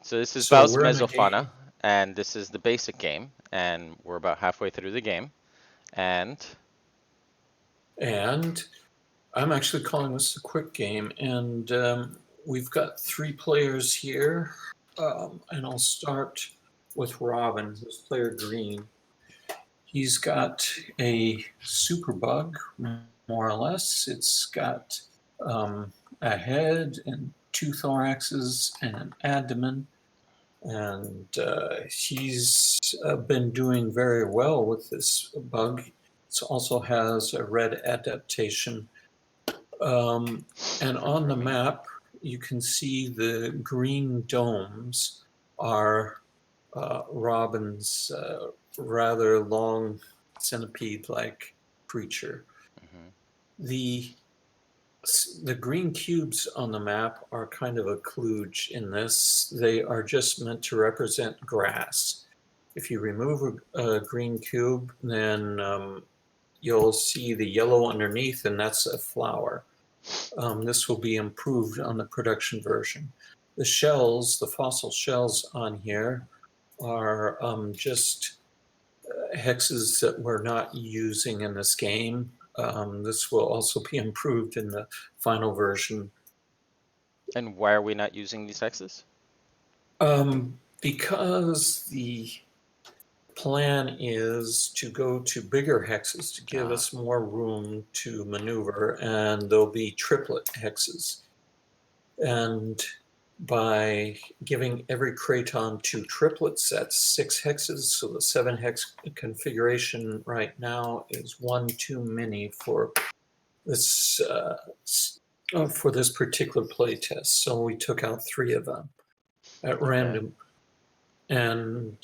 So this is So Baus we're in the Mesofauna, game, and this is the basic game, and we're about halfway through the game. And and I'm actually calling this a quick game, and we've got 3 players here, and I'll start with Robin, who's player green. He's got a super bug, more or less. It's got a head and 2 thoraxes and an abdomen, and he's been doing very well with this bug. It also has a red adaptation. And on the map, you can see the green domes are Robin's rather long centipede-like creature. mhm. The the green cubes on the map are kind of a kludge in this. They are just meant to represent grass. If you remove a green cube, then you'll see the yellow underneath, and that's a flower. This will be improved on the production version. The shells, the fossil shells on here, are just hexes that we're not using in this game. This will also be improved in the final version. And why are we not using these hexes? Because the plan is to go to bigger hexes to give us more room to maneuver, and there'll be triplet hexes. And by giving every craton 2 triplets, that's 6 hexes. So the 7 hex configuration right now is one too many for this particular play test. So we took out 3 of them at random. And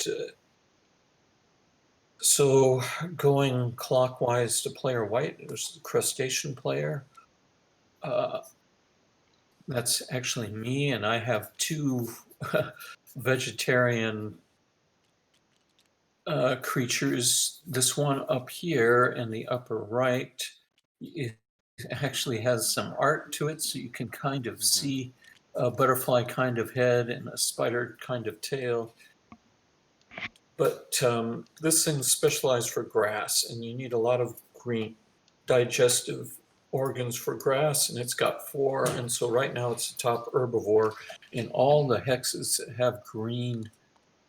so going clockwise to player white, there's the crustacean player. That's actually me, and I have 2 vegetarian creatures. This one up here in the upper right, it actually has some art to it, so you can kind of see a butterfly kind of head and a spider kind of tail. But this thing's specialized for grass, and you need a lot of green digestive organs for grass, and it's got 4, and so right now it's the top herbivore in all the hexes that have green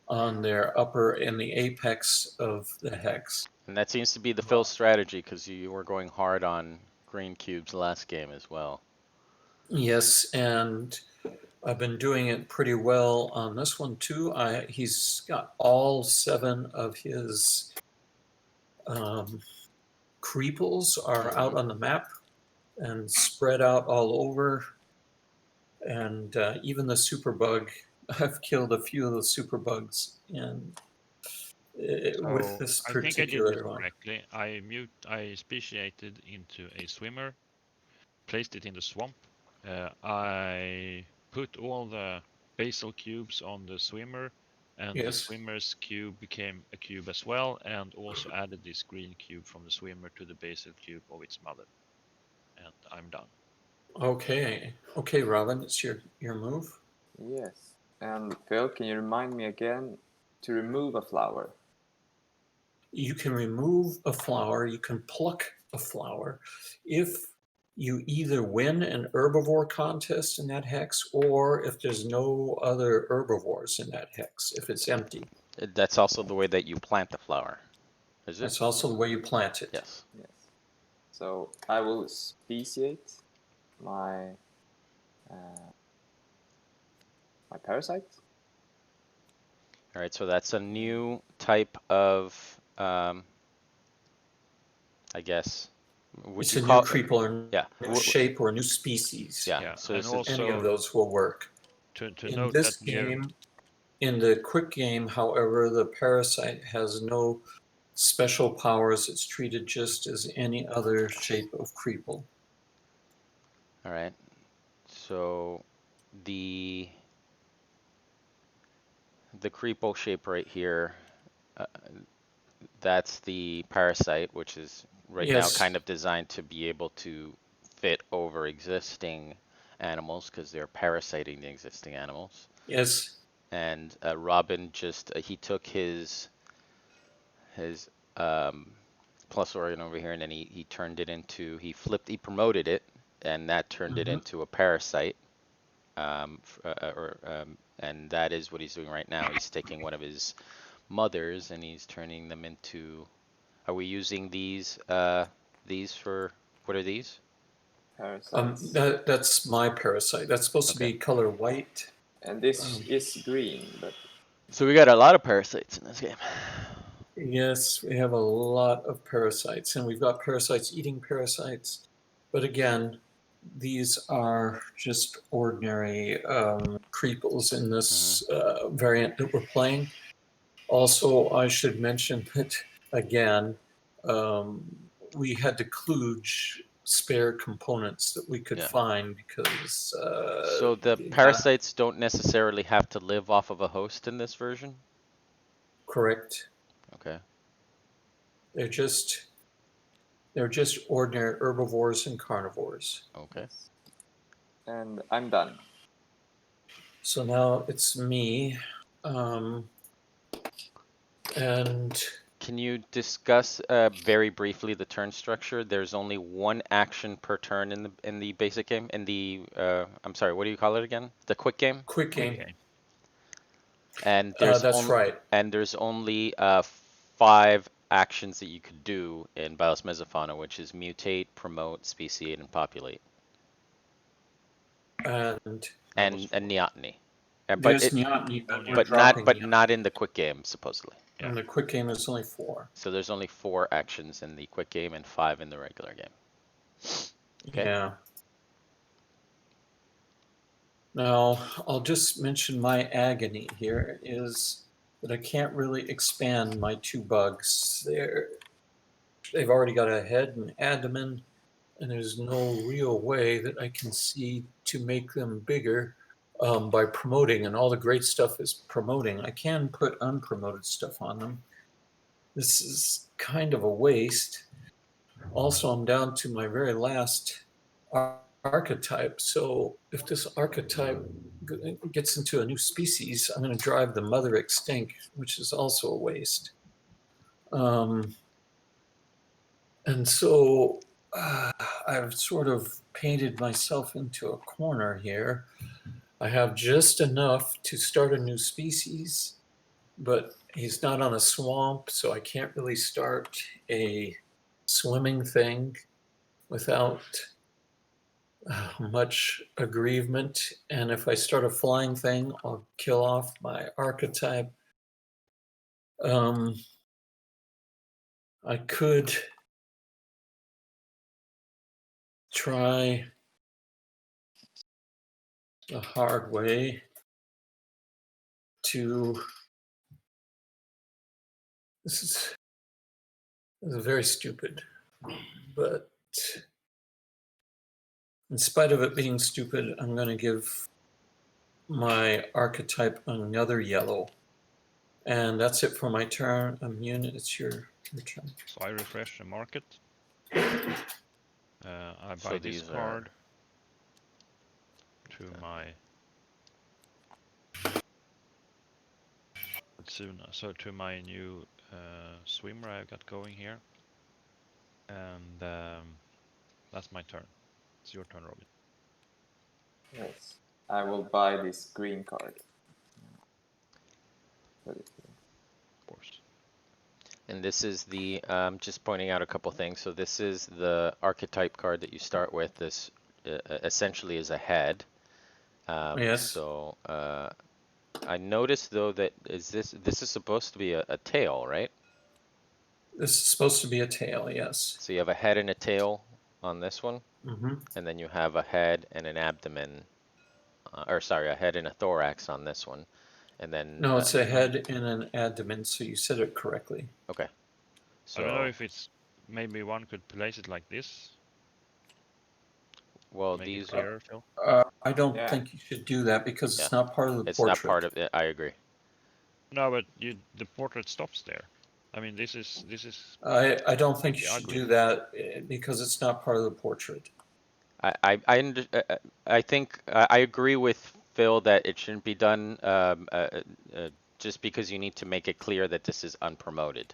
on their upper and the apex of the hex. And that seems to be the Phil strategy, because you were going hard on green cubes last game as well. Yes, and I've been doing it pretty well on this one too. He's got all 7 of his creeples are out on the map and spread out all over. And even the superbug, I've killed a few of the superbugs and with this I think I did this particular one. correctly. I speciated into a swimmer, placed it in the swamp. I put all the basal cubes on the swimmer, and the swimmer's cube became a cube as well, and also added this green cube from the swimmer to the basal cube of its mother. And I'm done. Okay, Robin, it's your move. Yes. And Phil, can you remind me again to remove a flower? You can remove a flower, you can pluck a flower if you either win an herbivore contest in that hex, or if there's no other herbivores in that hex, if it's empty. That's also the way that you plant the flower, is it? That's also the way you plant it. Yes. Yes. So I will speciate my my parasite. All right, so that's a new type of, I guess, would It's you a call new creeper, yeah, new shape, or new species. yeah. So and also, any of those will work. To In note this that game, in the quick game, however, the parasite has no special powers. It's treated just as any other shape of creeple. All right. So the creeple shape right here, that's the parasite, which is right now kind of designed to be able to fit over existing animals because they're parasiting the existing animals. Yes. and Robin just he took his plus organ over here, and then he turned it into he promoted it, and that turned it into a parasite. And that is what he's doing right now. He's taking one of his mothers and he's turning them into. Are we using these for what are these? Parasites. That's my parasite. That's supposed to Okay. be color white. And this is green, but So we got a lot of parasites in this game. Yes, we have a lot of parasites, and we've got parasites eating parasites. But again, these are just ordinary creeples in this variant that we're playing. Also, I should mention that, again, we had to kludge spare components that we could find because... So the parasites don't necessarily have to live off of a host in this version? Correct. Okay. They're just ordinary herbivores and carnivores. Okay. and I'm done. So now it's me, and Can you discuss very briefly the turn structure? There's only one action per turn in the basic game. In the I'm sorry, what do you call it again? The quick game? quick game. Okay. And there's That's right. And there's only 5 actions that you could do in Bios Mesofauna, which is mutate, promote, speciate, and populate. And neoteny. there's neoteny, but we're But dropping neoteny. not in the quick game, supposedly. And the quick game is only 4. So there's only 4 actions in the quick game and 5 in the regular game. Okay. Yeah. Now, I'll just mention my agony here is that I can't really expand my 2 bugs. They've already got a head and abdomen, and there's no real way that I can see to make them bigger by promoting, and all the great stuff is promoting. I can put unpromoted stuff on them. This is kind of a waste. Also, I'm down to my very last archetype. So if this archetype gets into a new species, I'm going to drive the mother extinct, which is also a waste. And so I've sort of painted myself into a corner here. I have just enough to start a new species, but he's not on a swamp, so I can't really start a swimming thing without much aggrievement. And if I start a flying thing, I'll kill off my archetype. I could try the hard way to... This is very stupid, but in spite of it being stupid, I'm going to give my archetype another yellow. And that's it for my turn. Immune, it's your turn. So I refresh the market. I buy this card to my to my new swimmer I've got going here, and that's my turn. It's your turn, Robin. Yes, I will buy this green card. Of course. And this is the, just pointing out a couple things. So this is the archetype card that you start with. This essentially is a head. Yes. So I noticed though that this is supposed to be a tail, right? This is supposed to be a tail, yes. So you have a head and a tail on this one, Mm-hmm. and then you have a head and an abdomen, or sorry, a head and a thorax on this one, and then No, it's a head and an abdomen, so you said it correctly. okay. So I don't know if it's maybe one could place it like this. well, Make these it clearer, Phil. I don't think you should do that because it's not part of the it's portrait. not part of it. I agree. No, but the portrait stops there. I mean, this is. I don't think you should ugly. do that because it's not part of the portrait. I think I agree with Phil, that it shouldn't be done just because you need to make it clear that this is unpromoted.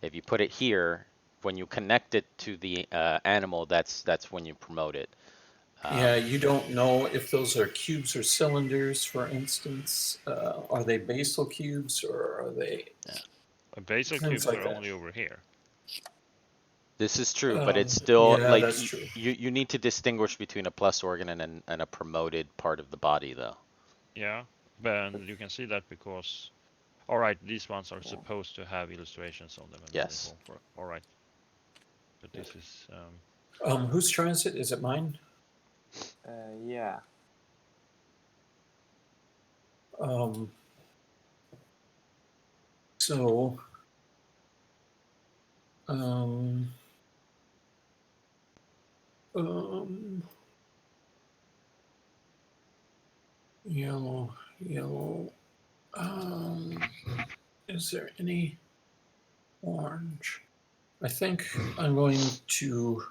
If you put it here, when you connect it to the animal, that's when you promote it. Yeah, you don't know if those are cubes or cylinders, for instance. Are they basal cubes or are they Basal things cubes like are that? only over here. This is true, but it's still Yeah, like that's true. you need to distinguish between a plus organ and a promoted part of the body, though. Yeah, but you can see that because, all right, these ones are supposed to have illustrations on them, and then they Yes. won't work. All right, but this is Whose turn is it? Is it mine? Yeah. Um, so, um, um, yellow, yellow. Is there any orange? I think I'm going to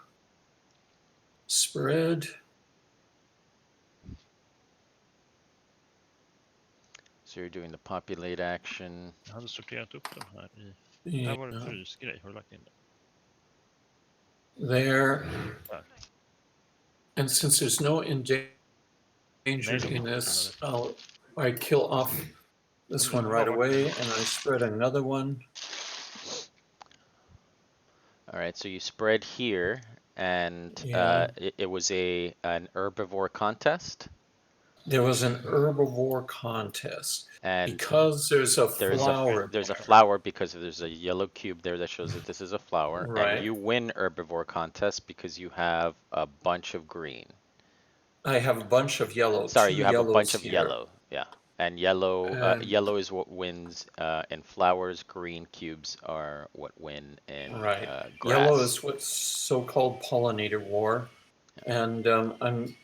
spread. So you're doing the populate action. jag hade sorterat upp dem här i. Yeah, Här var det en frysgrej. Har du lagt in det? there. Där. And since there's no danger Nej, in this, I kill off this one right away, and I spread another one. All right, so you spread here, and Yeah. it was an herbivore contest, There was an herbivore contest and because there's a flower. there's a flower because there's a yellow cube there that shows that this is a flower, and Right. you win herbivore contest because you have a bunch of green. I have a bunch of yellow. Sorry, two you have a yellows bunch of here. yellow. Yeah, and yellow And- yellow is what wins in flowers. Green cubes are what win in Right. grass. Yellow is what's so-called pollinator war, and I'm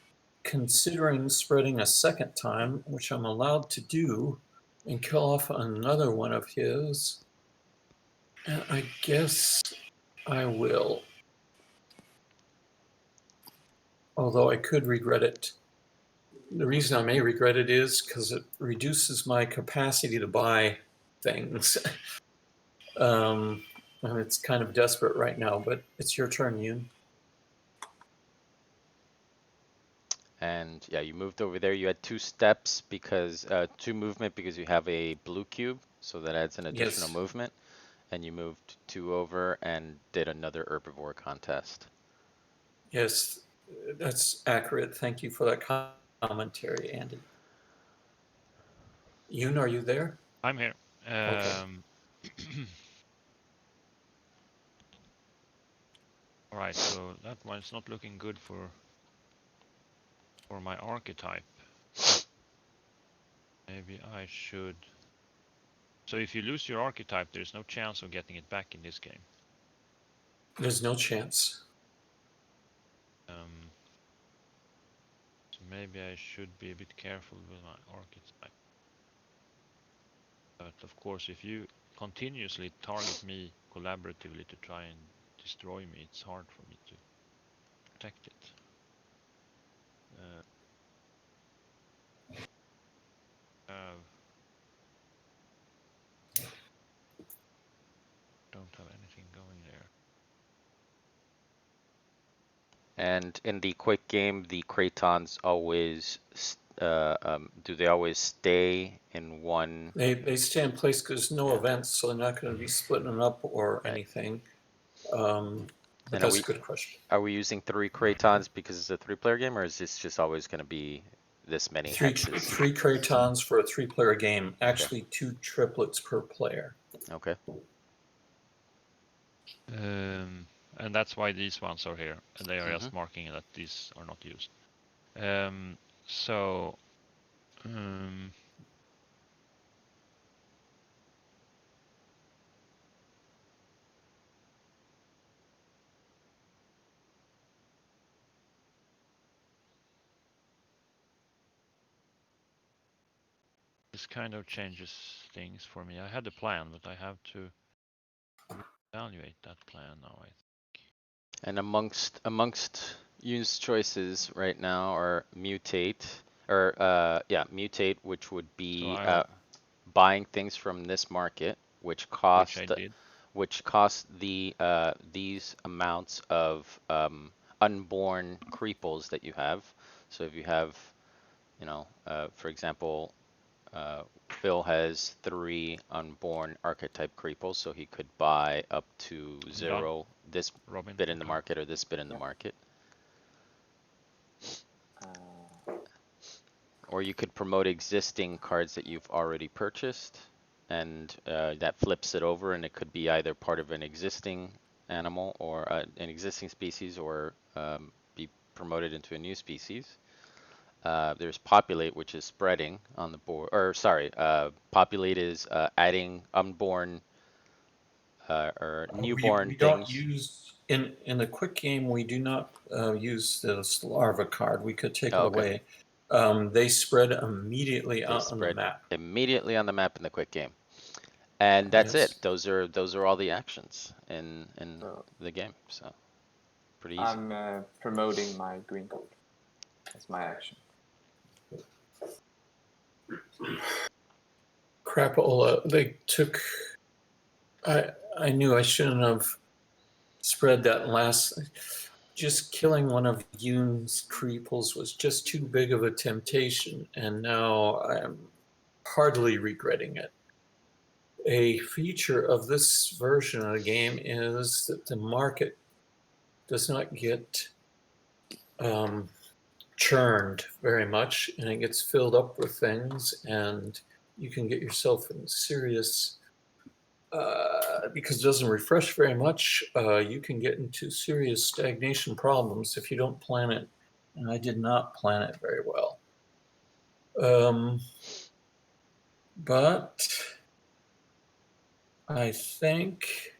considering spreading a second time, which I'm allowed to do, and kill off another one of his. And I guess I will. Although I could regret it. The reason I may regret it is because it reduces my capacity to buy things. And it's kind of desperate right now, but it's your turn, Yoon. And yeah, you moved over there. You had 2 steps because two movement because you have a blue cube, so that adds an additional Yes. movement. And you moved 2 over and did another herbivore contest. Yes, that's accurate. Thank you for that commentary, Andy. Yoon, are you there? I'm here. All right, so that one's not looking good for my archetype. Maybe I should. So if you lose your archetype, there's no chance of getting it back in this game. There's no chance. So maybe I should be a bit careful with my archetype. But of course, if you continuously target me collaboratively to try and destroy me, it's hard for me to protect it. Don't have anything going there. And in the quick game, the Cratons always do they always stay in one? They stay in place because there's no events, so they're not going to be splitting them up or anything. But that's a good question. Are we using 3 Cratons because it's a 3-player game, or is this just always going to be this many hexes? Three Cratons for a 3-player game. Actually, 2 triplets per player. Okay. And that's why these ones are here, and they are just marking that these are not used. This kind of changes things for me. I had a plan, but I have to evaluate that plan now, I think. And amongst Yoon's choices right now are mutate, or yeah, mutate, which would So be I, buying things from this market, which which I cost did. these amounts of unborn creeples that you have. So if you have, for example, Phil has 3 unborn archetype creeples, so he could buy up to I'm done. 0 this Robin, bid in your the turn. market or this bid in the Yeah. market. Uh, Or you could promote existing cards that you've already purchased, and that flips it over, and it could be either part of an existing animal or an existing species, or be promoted into a new species. There's populate, which is spreading on the board, or sorry, populate is adding unborn or newborn We don't things. use in the quick game. We do not use this larva card. We could take it Oh, okay. away. They spread immediately They out on the spread map. immediately on the map in the quick game. And that's it. Yes. Those are all the actions in so the game. So pretty easy. I'm promoting my green code. That's my action. Crapola. They took. I knew I shouldn't have spread that last. Just killing one of Yoon's creeples was just too big of a temptation, and now I'm hardly regretting it. A feature of this version of the game is that the market does not get churned very much, and it gets filled up with things, and you can get yourself in serious because it doesn't refresh very much. You can get into serious stagnation problems if you don't plan it, and I did not plan it very well. But I think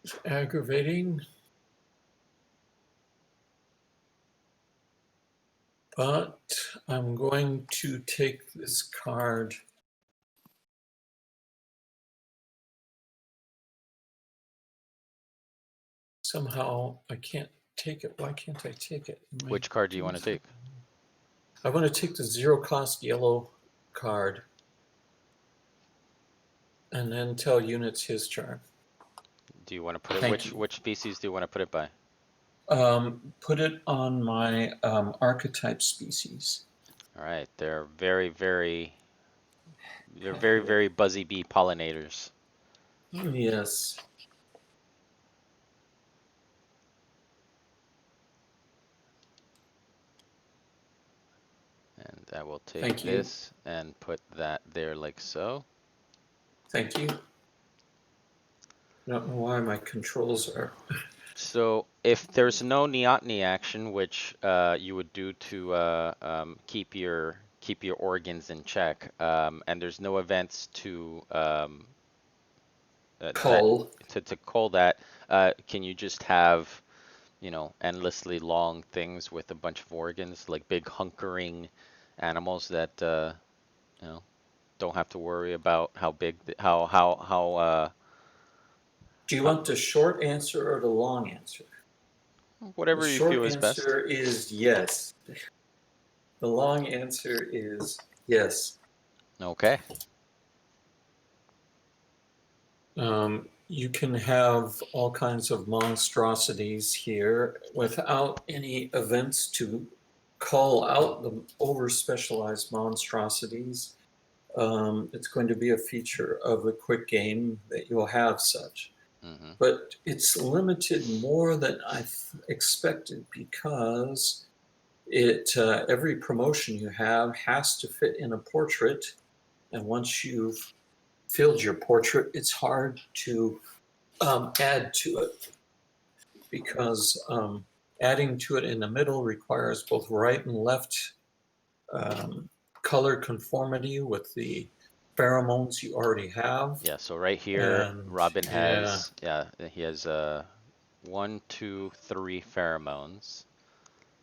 it's aggravating, but I'm going to take this card. Somehow I can't take it. Why can't I take it? Which card do you want to take? I want to take the 0 cost yellow card and then tell units his turn. Do you want to put it? Thank you. Which species do you want to put it by? Put it on my archetype species. All right, they're very very buzzy bee pollinators. Yes. And I will take Thank you. this and put that there like so. Thank you. I don't know why my controls are. So if there's no neoteny action, which you would do to keep your organs in check, and there's no events to Cull. to call that, can you just have, endlessly long things with a bunch of organs, like big hunkering animals that don't have to worry about how big, Do you want the short answer or the long answer? The whatever you feel short is best. answer is yes. The long answer is yes. Okay. You can have all kinds of monstrosities here without any events to call out the over specialized monstrosities. It's going to be a feature of the quick game that you'll have such. Mm-hmm. But it's limited more than I expected because every promotion you have has to fit in a portrait, and once you've filled your portrait, it's hard to add to it because adding to it in the middle requires both right and left color conformity with the pheromones you already have. Yeah, so right here, And Robin has, he has 1, 2, 3 pheromones.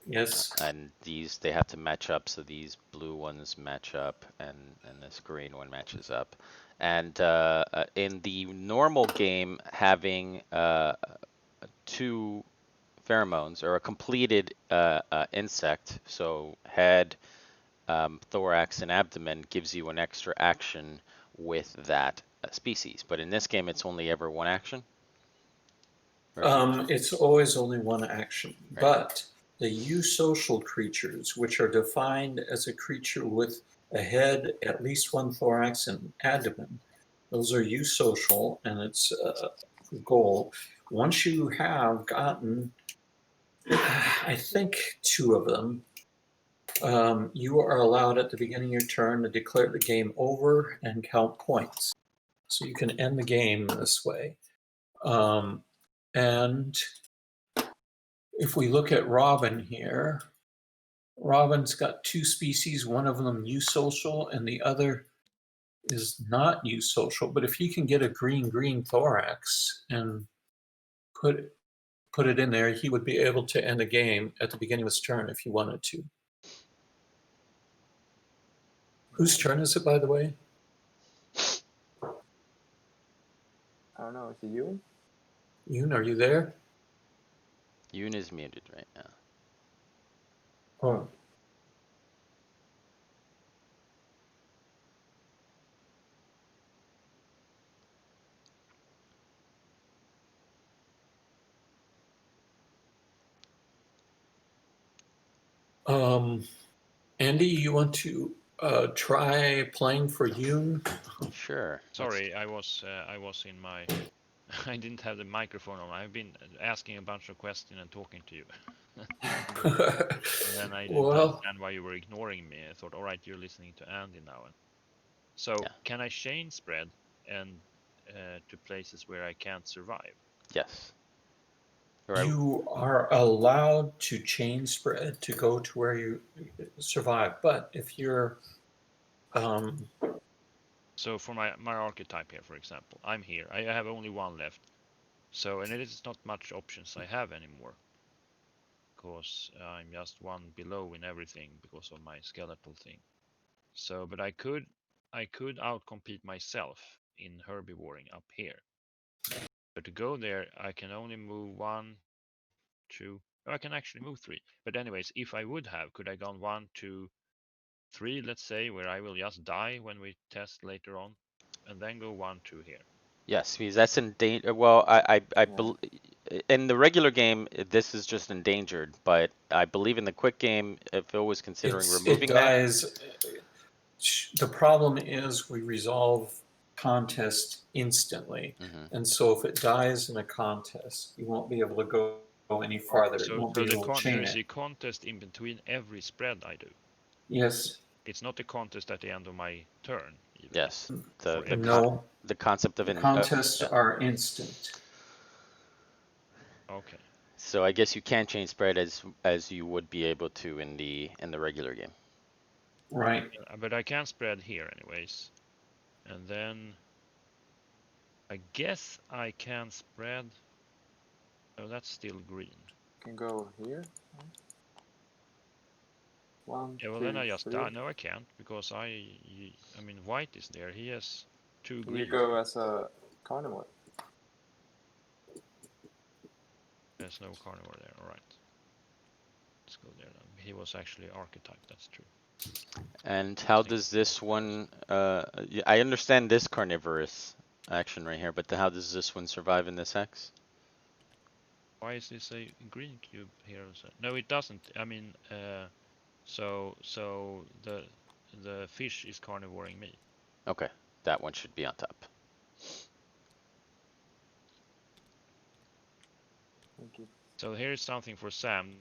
Yes. And they have to match up, so these blue ones match up, and this green one matches up. And in the normal game, having 2 pheromones or a completed insect, so head, thorax, and abdomen, gives you an extra action with that species. But in this game, it's only ever 1 action? Or is it? It's always only 1 action, Right. but the eusocial creatures, which are defined as a creature with a head, at least 1 thorax, and abdomen, those are eusocial, and it's a goal. Once you have gotten, I think, 2 of them, you are allowed at the beginning of your turn to declare the game over and count points. So you can end the game this way. And if we look at Robin here, Robin's got 2 species, one of them eusocial and the other is not eusocial. But if he can get a green thorax and put it in there, he would be able to end the game at the beginning of his turn if he wanted to. Whose turn is it, by the way? I don't know. Is it you? Yoon, are you there? Yoon is muted right now. Oh. Andy, you want to try playing for Yoon? Sure. Sorry, I was in my. I didn't have the microphone on. I've been asking a bunch of questions and talking to you. And then I didn't Well, understand why you were ignoring me. I thought, all right, you're listening to Andy now. So Yeah. can I chain spread and to places where I can't survive? Yes. Or you are allowed to chain spread to go to where you survive, but if you're So for my archetype here, for example, I'm here. I have only 1 left. So, and it is not much options I have anymore. Because I'm just 1 below in everything because of my skeletal thing. So, but I could outcompete myself in herbivoring up here. But to go there, I can only move 1, 2. I can actually move 3. But anyways, if I would have, could I gone 1, 2, 3, let's say, where I will just die when we test later on, and then go 1, 2 here. yes, because that's well, Yeah. in the regular game, this is just endangered, but I believe in the quick game, Phil was considering it removing that. dies. The problem is we resolve contest instantly, Hmm. and so if it dies in a contest, you won't be able to go any farther. You So, won't be able to chain there is it. a contest in between every spread I do. Yes. It's not a contest at the end of my turn, even. Yes, For every No. the concept of The an contests yeah. are instant. Okay. So I guess you can change spread as you would be able to in the regular game. Right. But I can spread here anyways. And then I guess I can spread. Oh, that's still green. Can go here. 1, Yeah, well 2, then I just 3. die. No, I can't because I mean white is there. He has 2 Can you green. go as a carnivore? There's no carnivore there. All right. Let's go there then. He was actually archetype. That's true. And how does this one? I understand this carnivorous action right here, but how does this one survive in this hex? Why is this a green cube here? No, it doesn't. I mean, so the fish is carnivoring me. Okay, that one should be on top. Thank you. So here's something for Sam.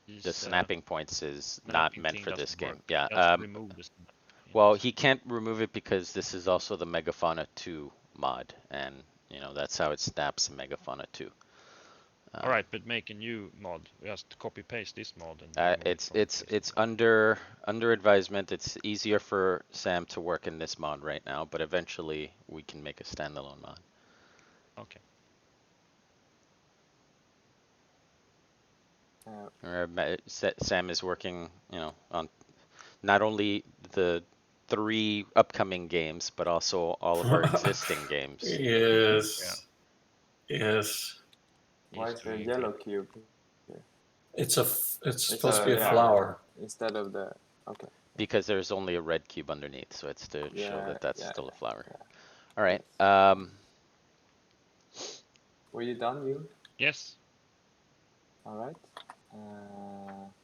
The snapping points is not snapping meant thing for doesn't this game. work. Yeah. Just remove this. Well, he can't remove it because this is also the Megafauna 2 mod, and that's how it snaps in Megafauna 2. All right, but make a new mod. Just copy paste this mod and remove it from It's under advisement. It's easier for Sam to work in this mod right now, but eventually we can make a standalone mod. Okay. Uh, Sam is working, on not only the 3 upcoming games, but also all of our existing games. Yes. Yes. Why He's is there a doing yellow good. cube here? It's supposed to be a yeah, flower. instead of the. Okay. Because there's only a red cube underneath, so it's to show Yeah, that that's yeah, still a flower. yeah. All right. Were you done, you? Yes. All right.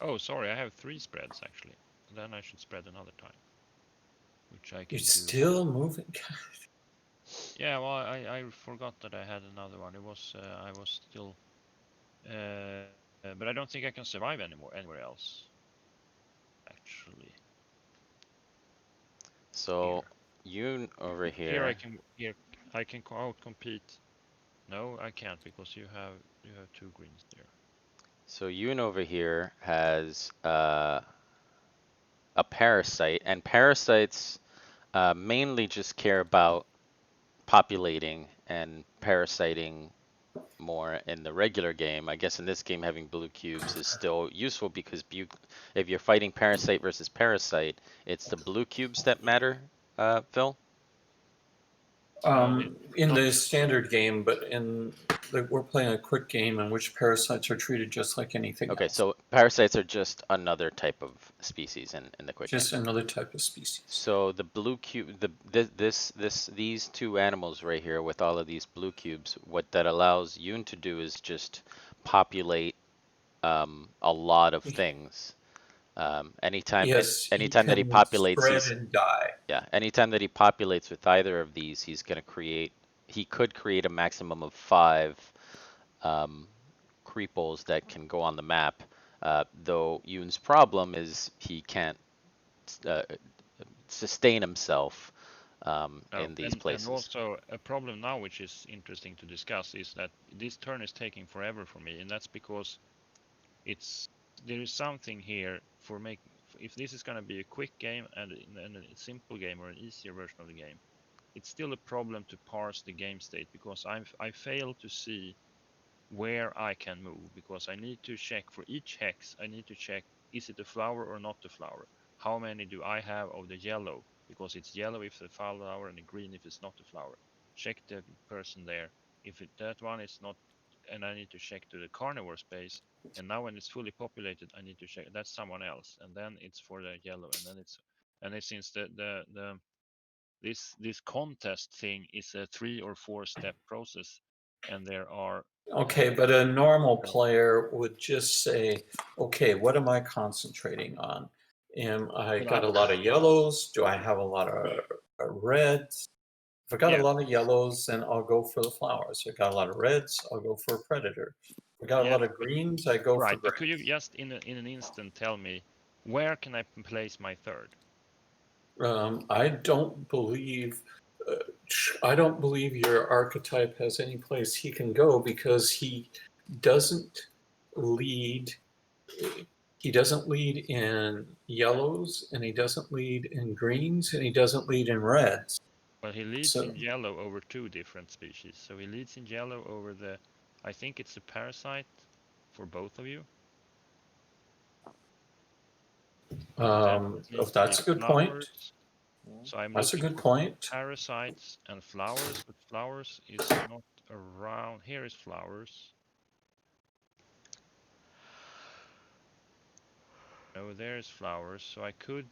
Oh, sorry, I have 3 spreads actually. Then I should spread another time, which I can You're do. still moving. Yeah, well, I forgot that I had another one. It was I was still, but I don't think I can survive anywhere else. Actually, So you over here I here. can out compete. No, I can't because you have 2 greens there. So Yoon over here has a parasite, and parasites mainly just care about populating and parasiting more in the regular game. I guess in this game, having blue cubes is still useful because if you're fighting parasite versus parasite, it's the blue cubes that matter, Phil? In Not the standard game, but we're playing a quick game in which parasites are treated just like anything Okay, else. so parasites are just another type of species in the quick game. Just another type of species. So the blue cube, these 2 animals right here with all of these blue cubes, what that allows Yoon to do is just populate a lot of things. Yes, he Anytime that he can populates, spread and die. anytime that he populates with either of these, he could create a maximum of 5 um, creeples that can go on the map. Though Yoon's problem is he can't uh, sustain himself in these and places. also a problem now, which is interesting to discuss, is that this turn is taking forever for me, and that's because there is something here for if this is going to be a quick game and a simple game or an easier version of the game, it's still a problem to parse the game state because I fail to see where I can move because I need to check for each hex. I need to check, is it a flower or not a flower? How many do I have of the yellow? Because it's yellow if it's a flower and the green if it's not a flower. Check the person there. If that one is not, and I need to check to the carnivore space. And now when it's fully populated, I need to check that's someone else. And then it's for the yellow. And it's since this contest thing is a 3 or 4 step process, and there are Okay, but a normal player would just say, okay, what am I concentrating on? Am I got a lot of yellows? Do I have a lot of reds? If I got a lot of yellows, then I'll go for the flowers. If I got a lot of reds, I'll go for a predator. If I got a lot of greens, I go for right. But grass. could you just in an instant tell me where can I place my third? I don't believe your archetype has any place he can go because he doesn't lead. He doesn't lead in yellows, and he doesn't lead in greens, and he doesn't lead in reds. Well, he leads So, in yellow over 2 different species. So he leads in yellow over I think it's a parasite for both of you. that's a good point. So I'm That's a looking good for point. parasites and flowers, but flowers is not around. Here is flowers. No, there's flowers. So I could.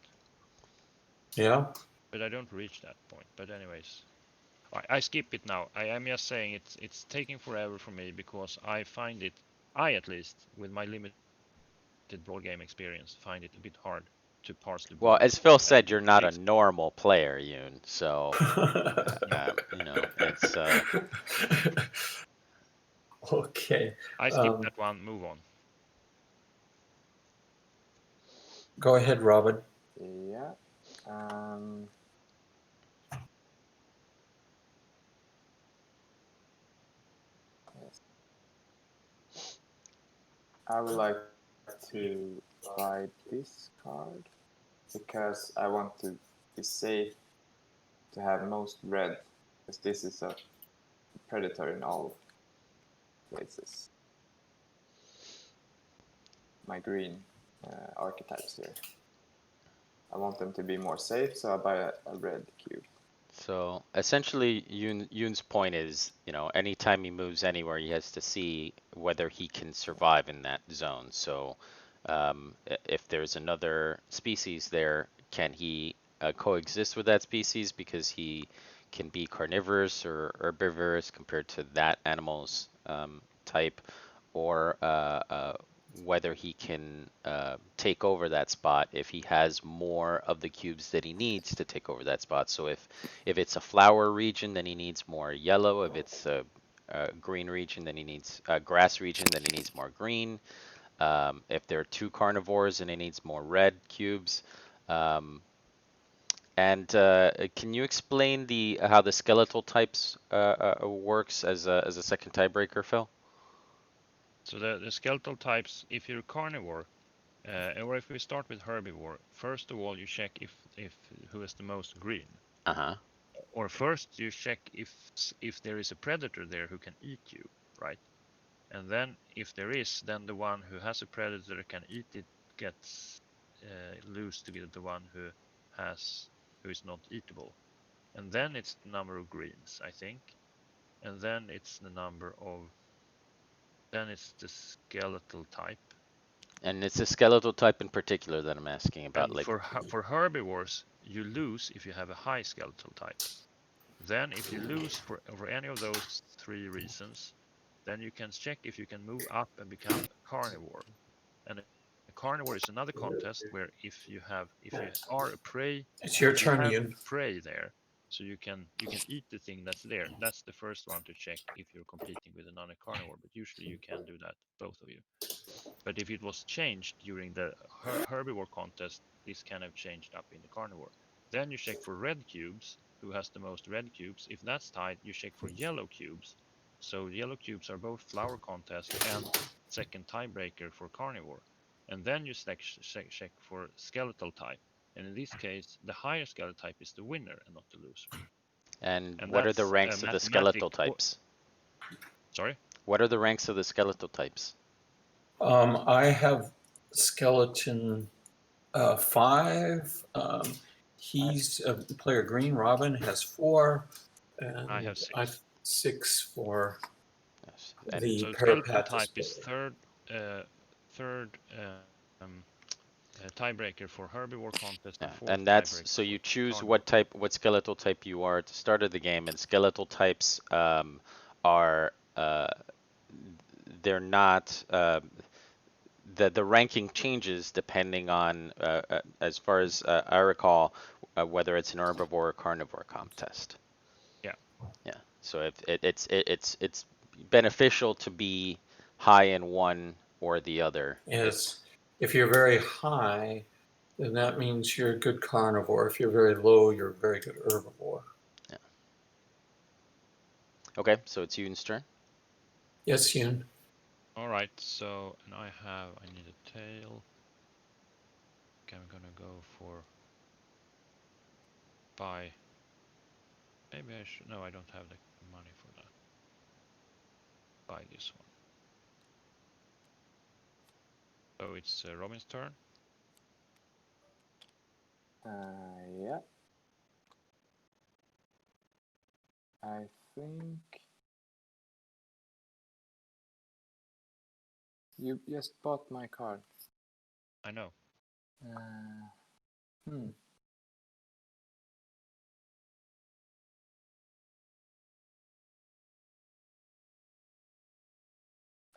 Yeah. But I don't reach that point. But anyways, I skip it now. I am just saying it's taking forever for me because I find it, at least with my limited board game experience, find it a bit hard to parse the Well, board. as Phil said, you're not a normal player, Yoon. So, it's. Okay. I skip that one. Move on. Go ahead, Robin. Yeah. Yes. I would like to buy this card because I want to be safe to have most red, because this is a predator in all places. My green archetypes here. I want them to be more safe, so I buy a red cube. So essentially, Yoon's point is, anytime he moves anywhere, he has to see whether he can survive in that zone. So if there's another species there, can he coexist with that species because he can be carnivorous or herbivorous compared to that animal's type, or whether he can take over that spot if he has more of the cubes that he needs to take over that spot. So if it's a flower region, then he needs more yellow. If it's a green region, then he needs a grass region, then he needs more green. If there are two carnivores, then he needs more red cubes. And can you explain how the skeletal types works as a second tiebreaker, Phil? So the skeletal types, if you're carnivore, or if we start with herbivore, first of all you check if who has the most green. Uh-huh. Or first you check if there is a predator there who can eat you, right? And then if there is, then the one who has a predator can eat it gets lose to get the one who is not eatable. And then it's the number of greens, I think. And then it's the number of then it's the skeletal type. And it's the skeletal type in particular that I'm asking about. And Like, for herbivores, you lose if you have a high skeletal type. Then if you lose for any of those three reasons, then you can check if you can move up and become a carnivore. And a carnivore is another contest where if you are a prey, It's your if you turn, have Ian. prey there, so you can eat the thing that's there. That's the first one to check if you're competing with another carnivore. But usually you can do that, both of you. But if it was changed during the herbivore contest, this can have changed up in the carnivore. Then you check for red cubes, who has the most red cubes. If that's tied, you check for yellow cubes. So yellow cubes are both flower contest and second tiebreaker for carnivore. And then you check for skeletal type. And in this case, the higher skeletal type is the winner and not the loser. and And what are the that's ranks of the skeletal types? Sorry? What are the ranks of the skeletal types? I have skeleton 5. He's player green. Robin has 4, and I have 6. 6 for Yes. the So skeletal parapathus type is player. third tiebreaker for herbivore contest and Yeah, fourth and that's tiebreaker so for you choose carnivore. what skeletal type you are at the start of the game, and skeletal types are they're not the ranking changes depending on as far as I recall whether it's an herbivore or carnivore contest. Yeah. Yeah. So if it's beneficial to be high in one or the other. Yes. If you're very high, then that means you're a good carnivore. If you're very low, you're a very good herbivore. Yeah. Okay, so it's Yoon's turn. Yes, Yoon. All right. So and I need a tail. Okay, I'm gonna go for buy. Maybe I should. No, I don't have the money for that. Buy this one. So it's Robin's turn. Yeah. I think you just bought my card. I know. Hmm.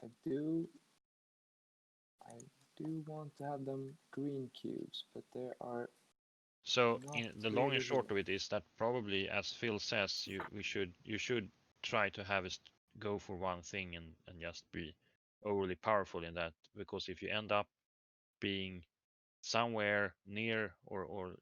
I do want to have them green cubes, but there are So not the long really and short there. of it is that probably, as Phil says, you should try to have us go for one thing and just be overly powerful in that, because if you end up being somewhere near or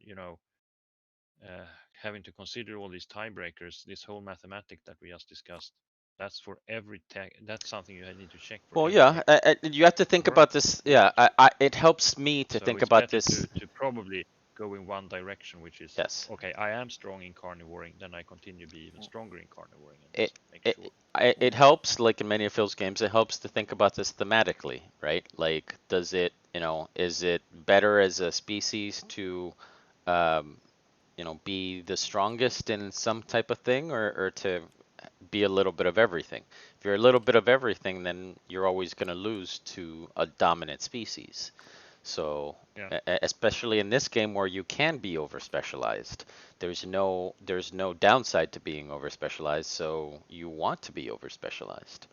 having to consider all these tiebreakers, this whole mathematic that we just discussed, that's for every tech. That's something you need to check for Well, every yeah, tech. you have to think Work about this. Yeah, it helps me to So think it's about better this. to probably go in one direction, which is Yes. okay. I am strong in carnivoring, then I continue to be even stronger in carnivoring and It just make it sure. it helps, like in many of Phil's games, it helps to think about this thematically, right? Like, is it better as a species to be the strongest in some type of thing, or to be a little bit of everything. If you're a little bit of everything, then you're always going to lose to a dominant species. So, Yeah. especially in this game where you can be over specialized, there's no downside to being over specialized. So you want to be over specialized.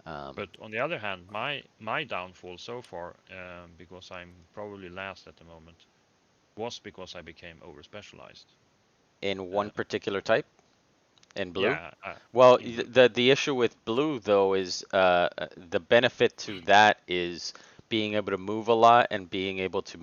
But on the other hand, my downfall so far, because I'm probably last at the moment, was because I became over specialized. In one particular type, in blue. Yeah, Well, in blue. the issue with blue though is the benefit to that is being able to move a lot and being able to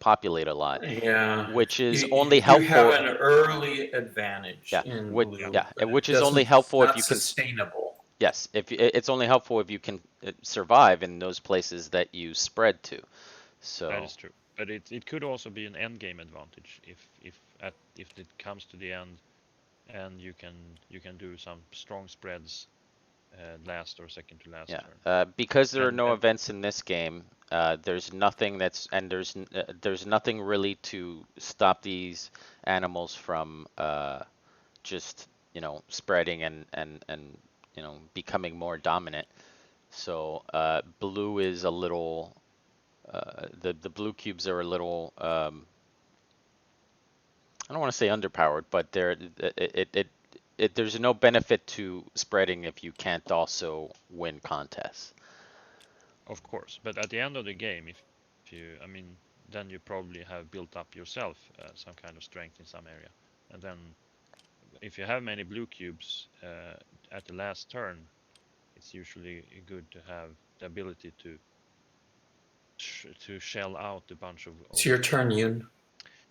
populate a lot, Yeah, which is you only you have helpful. an early advantage Yeah, in which Yeah, blue, yeah, but which it is only doesn't. It's helpful if not you can. sustainable. Yes, if it's only helpful if you can survive in those places that you spread to. that So is true. But it could also be an end game advantage if it comes to the end, and you can do some strong spreads, last or second to last yeah, turn. because there are no And events in this game, there's nothing there's nothing really to stop these animals from just spreading and becoming more dominant. So blue is a little the blue cubes are a little I don't want to say underpowered, but there's no benefit to spreading if you can't also win contests. of course, but at the end of the game, if you, I mean, then you probably have built up yourself some kind of strength in some area, and then if you have many blue cubes at the last turn, it's usually good to have the ability to shell out a bunch of. It's your turn, Yoon.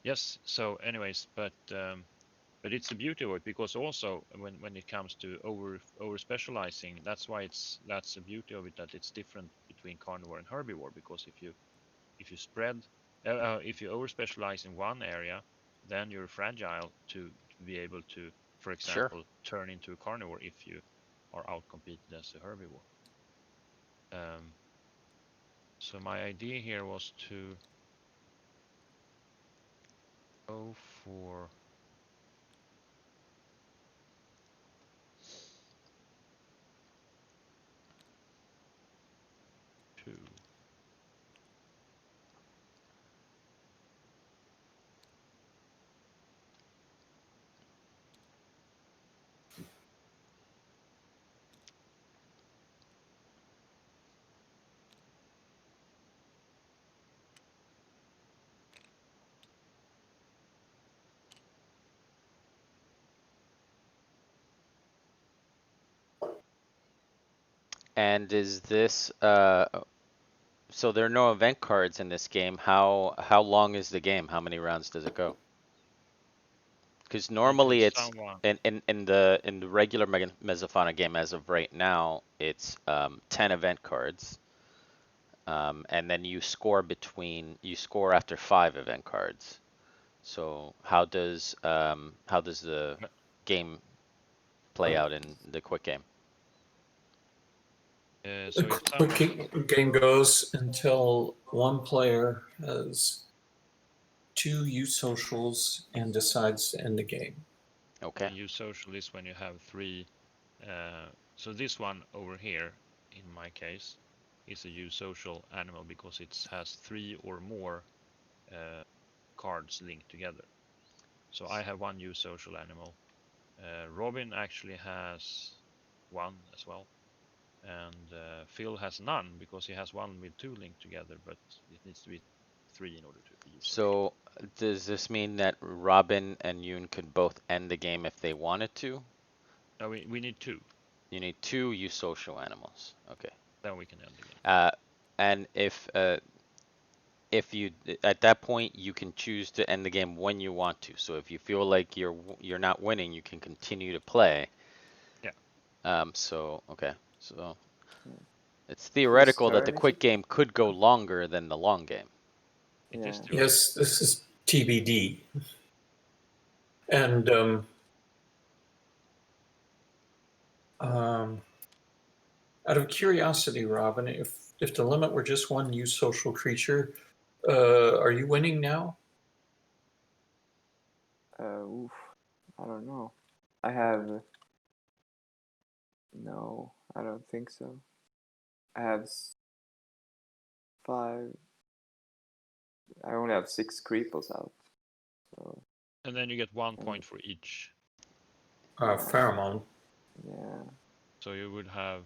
Yes. So, anyways, but it's the beauty of it, because also when it comes to over specializing, that's the beauty of it, that it's different between carnivore and herbivore, because if you spread if you over specialize in one area, then you're fragile to be able to, for Sure. example, turn into a carnivore if you are outcompeted as a herbivore. So my idea here was to go for two. And is this so there are no event cards in this game. How long is the game? How many rounds does it go? Because I need to normally it's someone. in the regular Mesofauna game as of right now, it's 10 event cards. And then you score after 5 event cards. So how does the game play out in the quick game? The So if quick game goes until one player has 2 U-socials and decides to end the game. Okay. and use social is when you have three. So this one over here, in my case, is a use social animal because it has 3 or more cards linked together. So I have one use social animal. Robin actually has one as well, and Phil has none because he has one with 2 linked together, but it needs to be 3 in order to be use social. So does this mean that Robin and Yoon could both end the game if they wanted to? No, we need 2. You need 2 use social animals. Okay. Then we can end the game. And if you at that point you can choose to end the game when you want to. So if you feel like you're not winning, you can continue to play. Yeah. So okay. So Hmm. it's Whose theoretical that the turn is quick it? game could go longer than the long game. It Yeah. is theoretical. Yes, this is TBD. And out of curiosity, Robin, if the limit were just one U-social creature, are you winning now? Oof, I don't know. I have. No, I don't think so. I have 5. I only have 6 creeples out. So And then you get 1 point for each. Pheromone. yeah, So you would have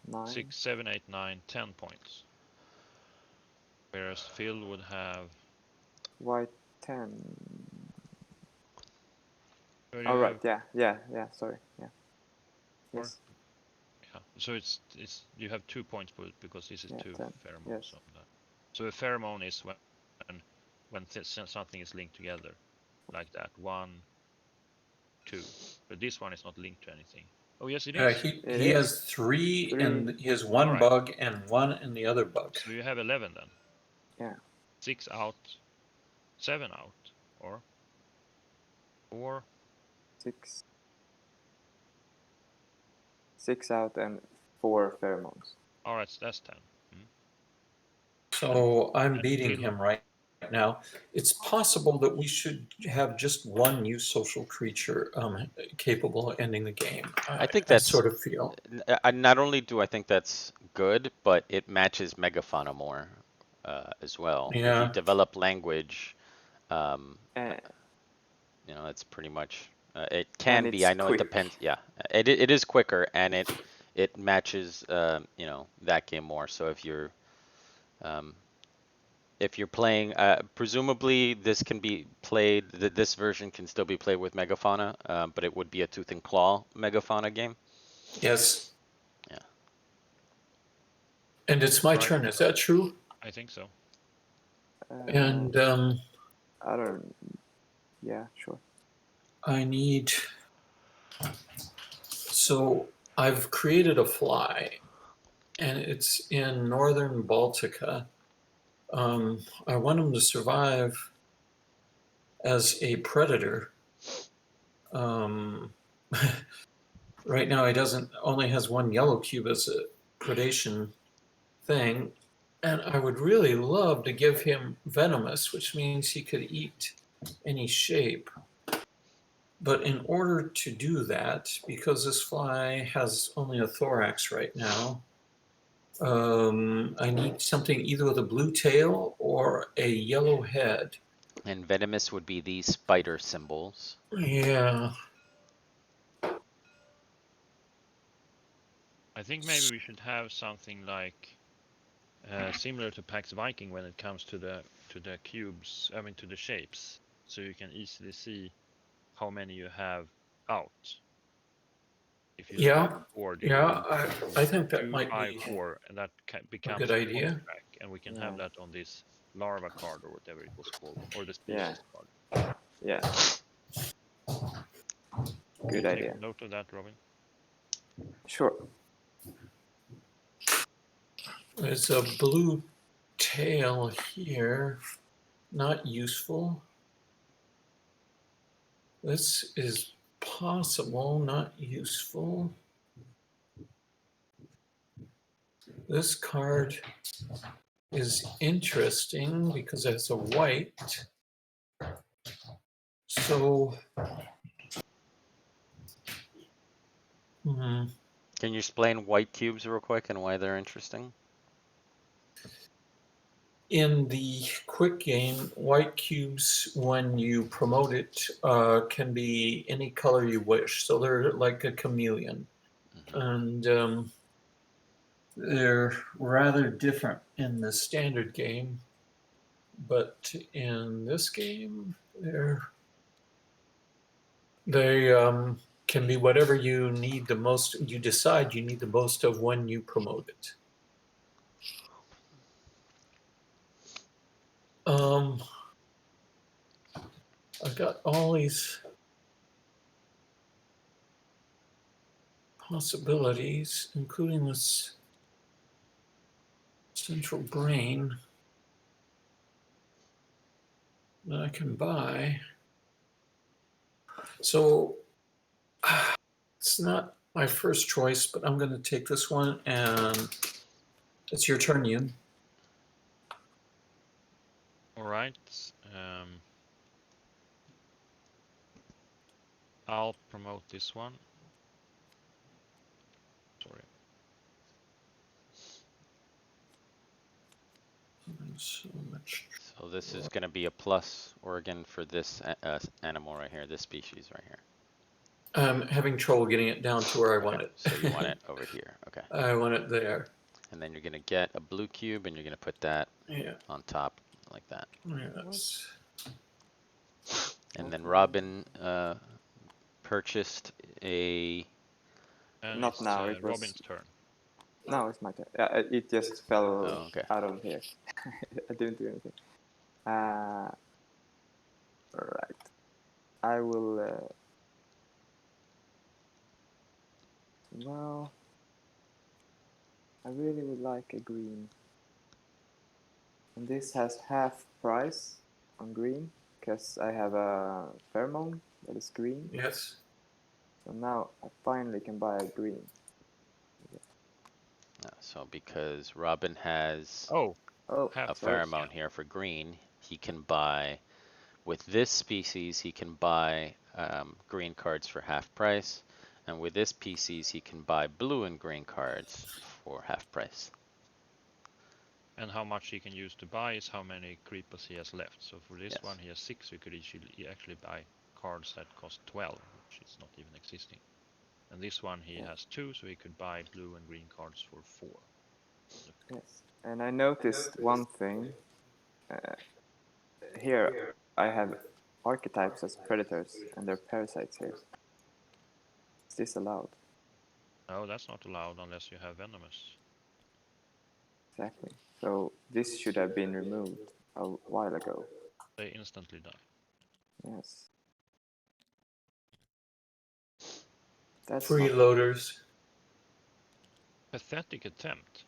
9. 6, 7, 8, 9, 10 points. Whereas Phil would have. White 10. So Oh you right, have yeah. Sorry, yeah. Or- Yes, Yeah. So it's you have 2 points for it because this is Yeah, 2 10, pheromones yes. on that. So a pheromone is when something is linked together, like that. 1, 2. But this one is not linked to anything. Oh yes, it is. He It he is. has 3, 3. and he has 1 Alright. bug and 1 in the other bug. So you have 11 then. Yeah. 6 out, 7 out, or 4. 6. 6 out and 4 pheromones. Alright, so that's 10. So I'm And beating Phil- him right now. It's possible that we should have just one new social creature capable of ending the game. I think I that's sort of feel. not only do I think that's good, but it matches Megafauna more as well. If you Yeah. develop language, um, And, it's pretty much it and can be. it's I know it quick. depends. Yeah, it is quicker and it matches that game more. So um, if you're playing, presumably this can be played. This version can still be played with Megafauna, but it would be a Tooth and Claw Megafauna game. Yes. Yeah. And it's my Right. turn. Is that true? I think so. And I don't. Yeah, sure. I need. So I've created a fly, and it's in northern Baltica. I want him to survive as a predator. Um, right now, he doesn't only has 1 yellow cube as a predation thing, and I would really love to give him venomous, which means he could eat any shape. But in order to do that, because this fly has only a thorax right now, I need something either with a blue tail or a yellow head. And venomous would be these spider symbols. Yeah. I think maybe we should have something like similar to Pax Viking when it comes to the cubes. I mean to the shapes, so you can easily see how many you have out. If you look Yeah. at the board, Yeah. I think that 2, might 5, be 4, and that becomes good a idea. point track, and we can have Yeah. that on this larva card or whatever it was called, or the Yeah. species card. Yeah. Can you Good take idea. note of that, Robin? Sure. There's a blue tail here. Not useful. This is possible, not useful. This card is interesting because it's a white. So, Can you explain white cubes real quick and why they're interesting? in the quick game, white cubes, when you promote it, can be any color you wish. So they're like a chameleon. And they're rather different in the standard game. But in this game, they can be whatever you need the most. You decide you need the most of when you promote it. I've got all these possibilities, including this central brain that I can buy. So it's not my first choice, but I'm going to take this one, and it's your turn, Yoon. All right. I'll promote this one. Sorry. So much. So this is going to be a plus, Oregon, for this animal right here, this species right here. I'm having trouble getting it down to where I want Okay, it. so you want it over here. Okay. I want it there. And then you're going to get a blue cube and you're going to put that Yeah. on top like that. Yes. And then Robin purchased a... And Not it's now, it was- Robin's turn. No, it's my turn. It just fell Oh, okay. out of here. I didn't do anything. Right. I will. Well, I really would like a green. And this has half price on green because I have a pheromone that is green. Yes. So now I finally can buy a green. So because Robin has Oh, Oh, half a price, pheromone yeah. here for green, he can buy, with this species, he can buy green cards for half price. And with this species, he can buy blue and green cards for half price. And how much he can use to buy is how many creepers he has left. So for this Yes. one, he has 6. So he could actually buy cards that cost 12, which is not even existing. And this one, he has 2, so he could buy blue and green cards for 4. yes. And I noticed one thing. Here I have archetypes as predators, and they're parasites here. Is this allowed? No, that's not allowed unless you have venomous. Exactly. So this should have been removed a while ago. They instantly die. Yes. That's Freeloaders. Pathetic attempt.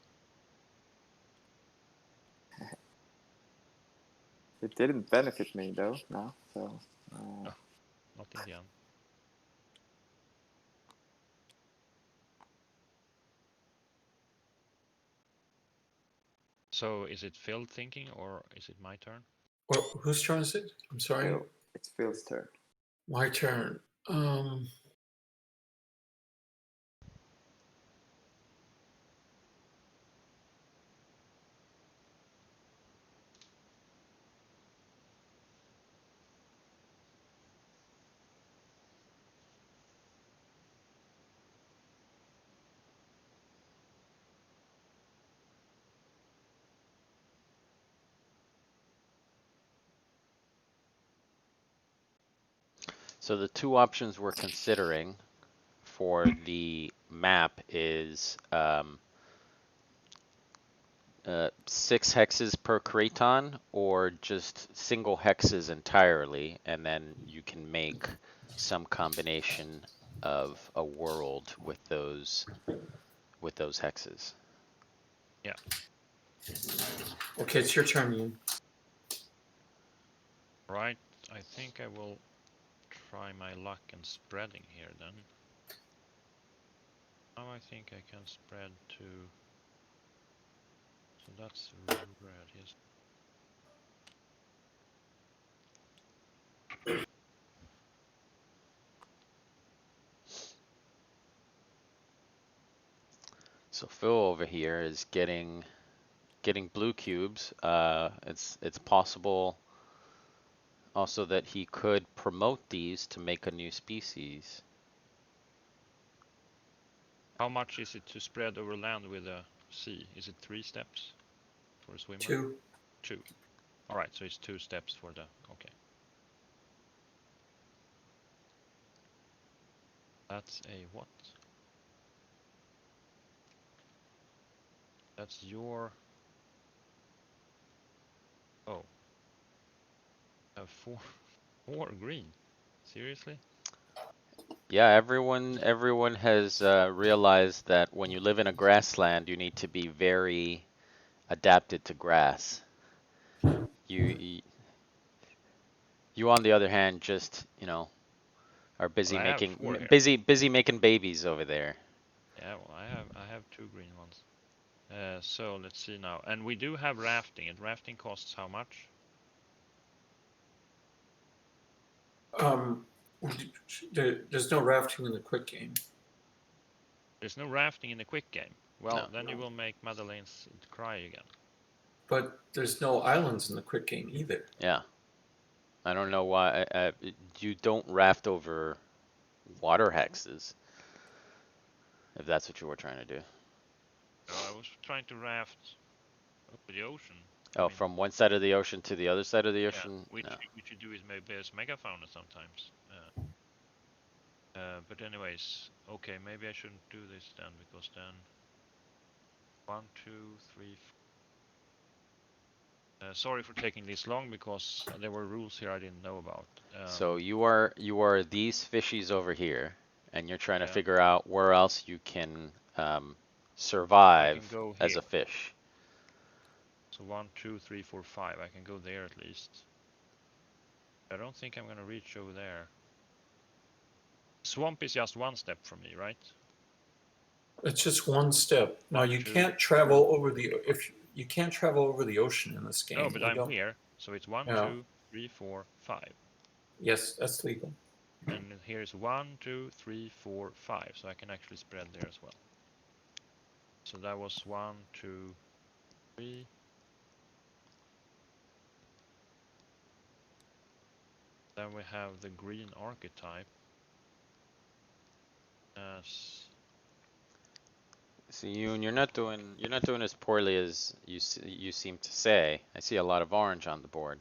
It didn't benefit me though. No. So. Not in the end. So is it Phil thinking or is it my turn? Well, whose turn is it? I'm sorry. Phil. It's Phil's turn. My turn. So the two options we're considering for the map is 6 hexes per craton or just single hexes entirely, and then you can make some combination of a world with those hexes. Yeah. Okay, it's your turn, Ian. Right. I think I will try my luck in spreading here then. Now I think I can spread to... So that's red, yes. So Phil over here is getting blue cubes. It's possible also that he could promote these to make a new species. How much is it to spread over land with a sea? Is it 3 steps for a swimmer? 2. 2. Alright, so it's 2 steps for the... Okay. That's a what? That's your... Oh. 4 green. Seriously? Yeah, everyone has realized that when you live in a grassland, you need to be very adapted to grass. You on the other hand, just are busy Well, I have making 4 here. busy making babies over there. Yeah, well, I have 2 green ones. So let's see now. And we do have rafting, and rafting costs how much? There's no rafting in the quick game. There's no rafting in the quick game. Well, No. then you will make Madeleines cry again. But there's no islands in the quick game either. Yeah. I don't know why. You don't raft over water hexes, if that's what you were trying to do. No, I was trying to raft over the ocean. Oh, from one side of the ocean to the other side of the ocean? Which No. you do is maybe as Megafauna sometimes. But anyways, okay, maybe I shouldn't do this then, because then 1, 2, 3, sorry for taking this long, because there were rules here I didn't know about. So you are these fishies over here, and you're trying to Yeah. figure out where else you can I survive can go as here. a fish. So 1, 2, 3, 4, 5. I can go there at least. I don't think I'm gonna reach over there. Swamp is just one step from me, right? It's just one step. Now One, you two, can't travel over the you can't travel over the ocean in this game. No, but You I'm don't- here, so it's 1, Yeah. 2, 3, 4, 5. Yes, that's legal. And here's 1, 2, 3, 4, 5. So I can actually spread there as well. So that was 1, 2, 3. Then we have the green archetype as So you're not doing as poorly as you seem to say. I see a lot of orange on the board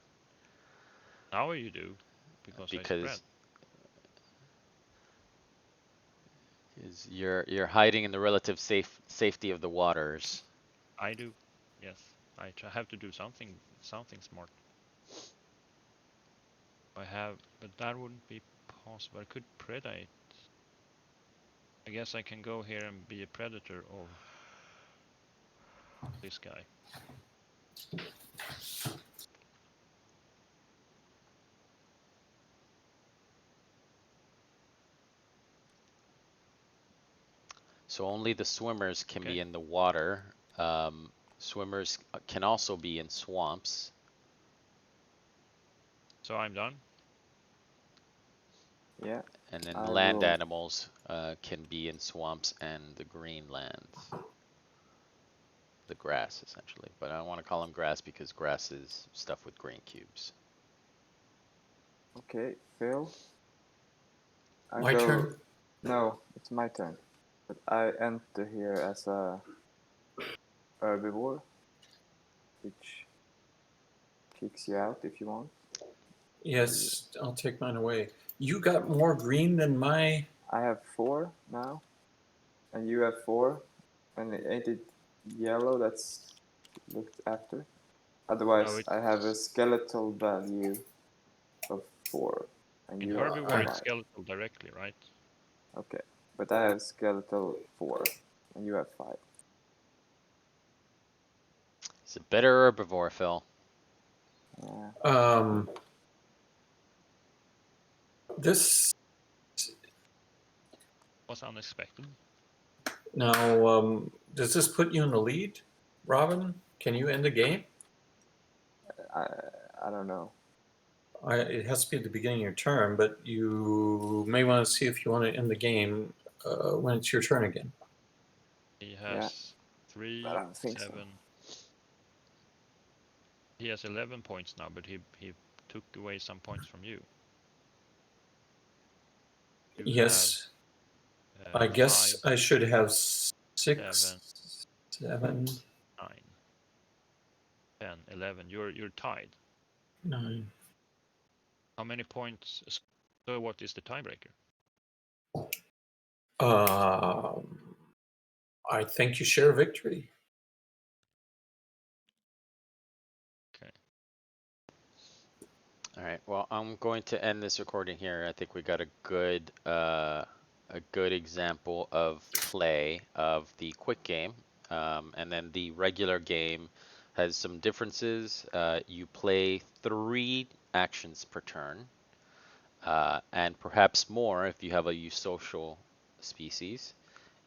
now you do, because I spread. Because you're hiding in the relative safety of the waters. I do, yes. I have to do something smart. But that wouldn't be possible. I could predate. I guess I can go here and be a predator of this guy. So only the swimmers can Okay. be in the water. Swimmers can also be in swamps. So I'm done. Yeah. And then I land will- animals can be in swamps and the green lands. The grass, essentially. But I don't want to call them grass because grass is stuff with green cubes. Okay, Phil. My turn? No, it's my turn. But I enter here as a herbivore, which kicks you out if you want. Yes, I'll take mine away. You got more green than my. I have 4 now, and you have 4, and ain't it yellow that's looked after? Otherwise, No, I have a skeletal value of 4, and In you have herbivore, it's 5. skeletal directly, right? Okay, but I have skeletal 4, and you have 5. It's a better herbivore, Phil. Yeah. This Was unexpected. now does this put you in the lead, Robin? Can you end the game? I don't know. It has to be at the beginning of your turn, but you may want to see if you want to end the game when it's your turn again. He has 3, I don't think 7. He has 11 points now, but he took away some points from you. You Yes. have, I guess 5, I should have 6, 7, 7, 9, 10, 11. You're tied. 9. How many points? So what is the tiebreaker? I think you share victory. Okay. All right. Well, I'm going to end this recording here. I think we got a good example of play of the quick game, and then the regular game has some differences. You play 3 actions per turn, and perhaps more if you have a eusocial species.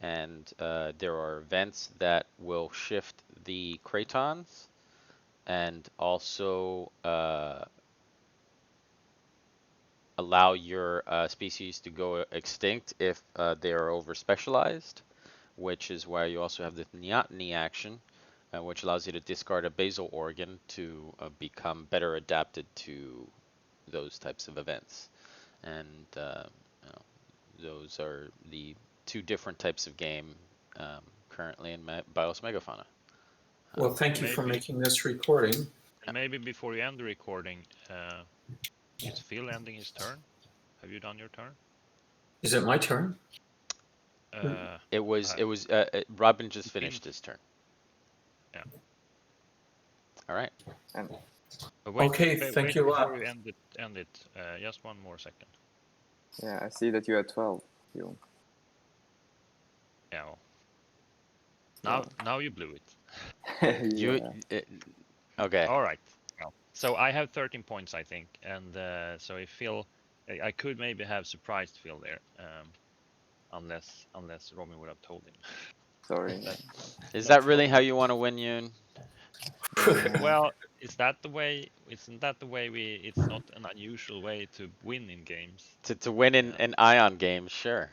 And there are events that will shift the cratons, and also allow your species to go extinct if they are over specialized, which is why you also have the neoteny action, which allows you to discard a basal organ to become better adapted to those types of events. And you know, those are the two different types of game currently in Bios Megafauna. Well, thank you for making this recording. And maybe before you end the recording, is Phil ending his turn? Have you done your turn? Is it my turn? It was Robin just finished his turn. Yeah. All right. And Wait, Okay, wait, thank wait you. before you end it. Just one more second. yeah, I see that you are 12, Jon. Yeah. Now you blew it. Yeah. Okay. All right. Well, so I have 13 points, I think, and so if Phil, I could maybe have surprised Phil there, unless Robin would have told him. Sorry. Is that really how you want to win, Yoon? Yeah. Well, is that the way? Isn't that the way we? It's not an unusual way to win in games. To win in an Ion game, sure.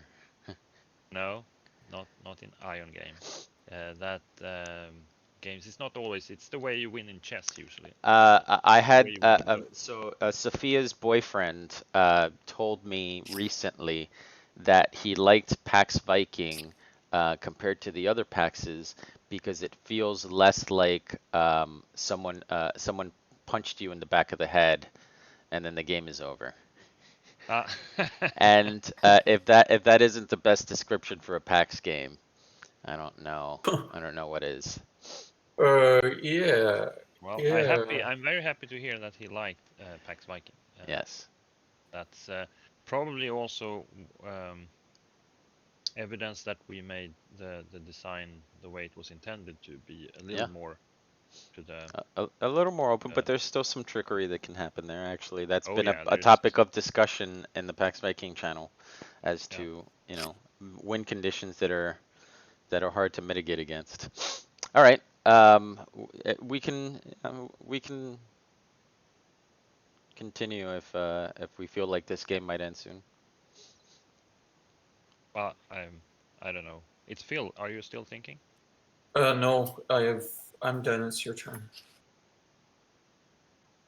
No, not in Ion game. That games. It's not always. It's the way you win in chess usually. I had Where you want to go. Sophia's boyfriend told me recently that he liked PAX Viking compared to the other PAXs because it feels less like someone punched you in the back of the head and then the game is over. And if that isn't the best description for a PAX game, I don't know. I don't know what is. Yeah. Well, Yeah. I'm very happy to hear that he liked PAX Viking. Yes. That's probably also evidence that we made the design the way it was intended to be a little more to the a little more open, but there's still some trickery that can happen there. Actually, that's Oh, been yeah, a topic of discussion in the PAX Viking channel, as to win conditions that are hard to mitigate against. All right, we can continue if we feel like this game might end soon. Well, I don't know. It's Phil. Are you still thinking? No, I'm done. It's your turn.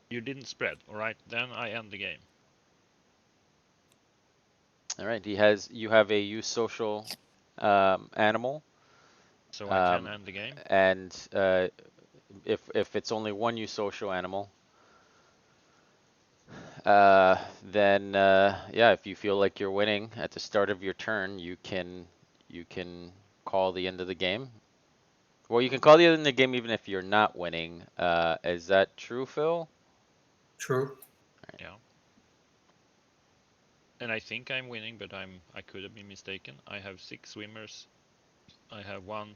You didn't spread. All right, then I end the game. All right, you have a eusocial animal. So I can end the game. And if it's only one eusocial animal, then yeah, if you feel like you're winning at the start of your turn, you can call the end of the game. Well, you can call the end of the game even if you're not winning. Is that true, Phil? True. Right. Yeah. And I think I'm winning, but I could have been mistaken. I have 6 swimmers. I have one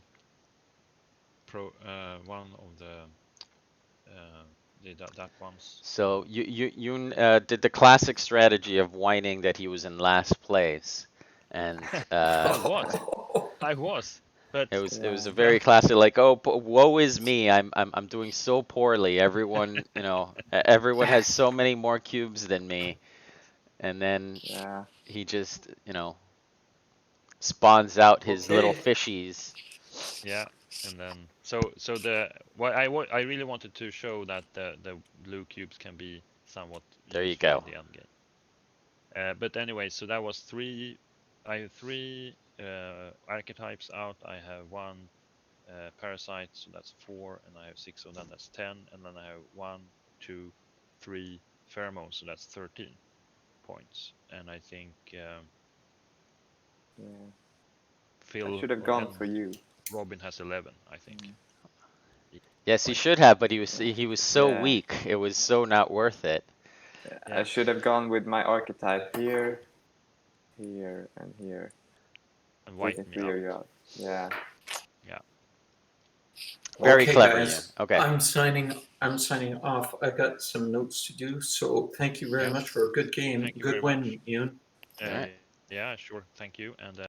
of the that ones. So you did the classic strategy of whining that he was in last place, and I was, but it was a very classic, like, oh, woe is me, I'm doing so poorly. Everyone, everyone has so many more cubes than me, and then he just, spawns out his little fishies. Yeah, and then so I really wanted to show that the blue cubes can be somewhat There you useful go. in the end game. But anyway, so that was 3. I have 3 archetypes out. I have 1 parasite, so that's 4, and I have 6 of them, that's 10, and then I have 1, 2, 3 pheromones, so that's 13 points. And I think Phil I should have gone for you. Robin has 11, I think. Yes, he should have, but he was so weak. It was so not worth it. I should have gone with my archetype here, here, and here. And white me out. Yeah. Yeah. Very clever, guys. yeah. Okay. I'm signing off. I got some notes to do. So thank you very much for a good game. Good win, Ian. Yeah, sure. Thank you. And